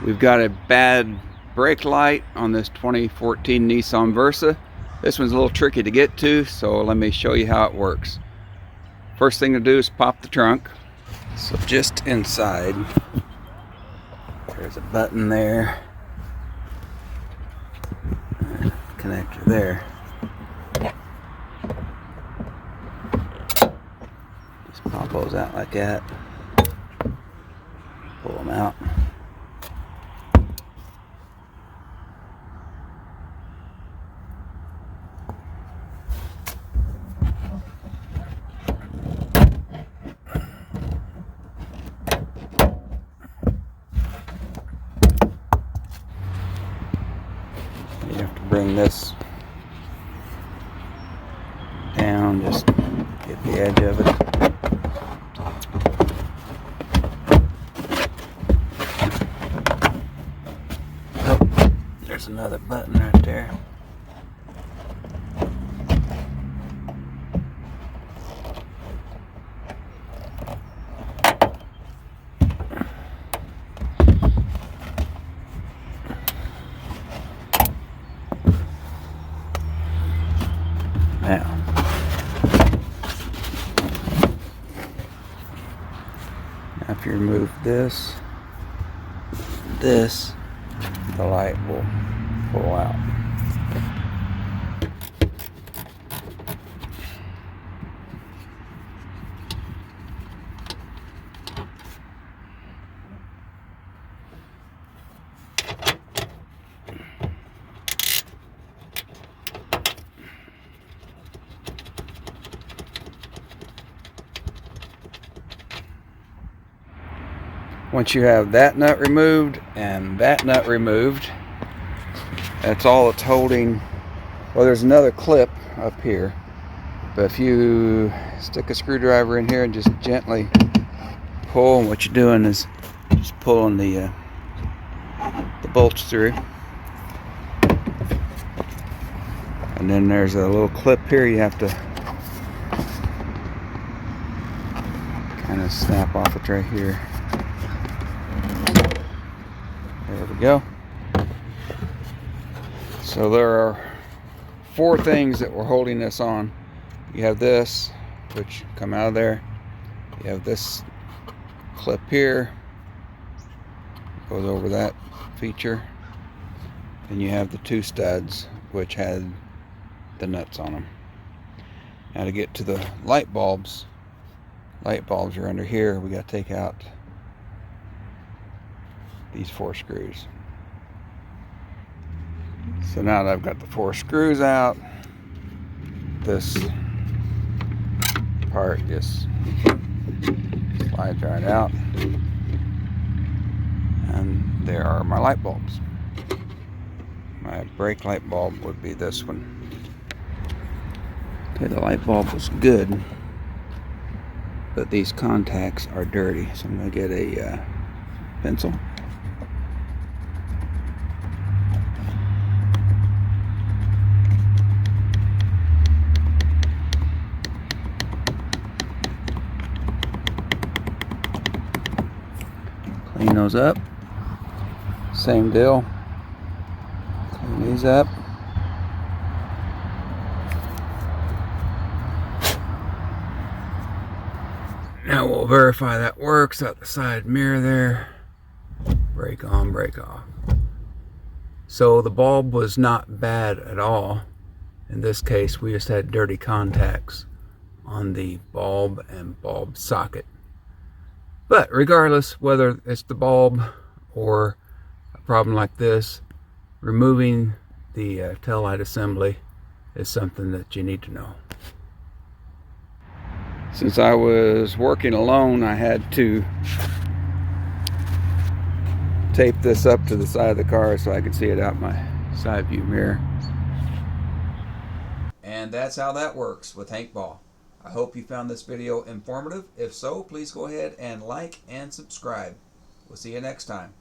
We've got a bad brake light on this 2014 Nissan Versa. This one's a little tricky to get to, so let me show you how it works. First thing to do is pop the trunk. So just inside, there's a button there, and connector there. Just pop those out like that. Pull them out. You have to bring this down, just get the edge of it. Oh, there's another button right there. Now, if you remove this, the light will pull out. Once you have that nut removed and that nut removed, that's all it's holding. Well, there's another clip up here, but if you stick a screwdriver in here and just gently pull, what you're doing is just pulling the bolts through. And then there's a little clip here you have to kind of snap off it right here. There we go. So there are 4 things that we're holding this on. You have this, which come out of there. You have this clip here, goes over that feature. Then you have the 2 studs, which had the nuts on them. Now to get to the light bulbs are under here. We got to take out these 4 screws. So now that I've got the 4 screws out, this part just slides right out, and there are my light bulbs. My brake light bulb would be this one. Okay, the light bulb was good, but these contacts are dirty, so I'm going to get a pencil. Clean those up. Same deal. Clean these up. Now we'll verify that works out the side mirror there. Brake on, brake off. So the bulb was not bad at all. In this case, we just had dirty contacts on the bulb and bulb socket. But regardless, whether it's the bulb or a problem like this, removing the tail light assembly is something that you need to know. Since I was working alone, I had to tape this up to the side of the car so I could see it out my side view mirror. And that's how that works with Hank Ball. I hope you found this video informative. If so, please go ahead and like and subscribe. We'll see you next time.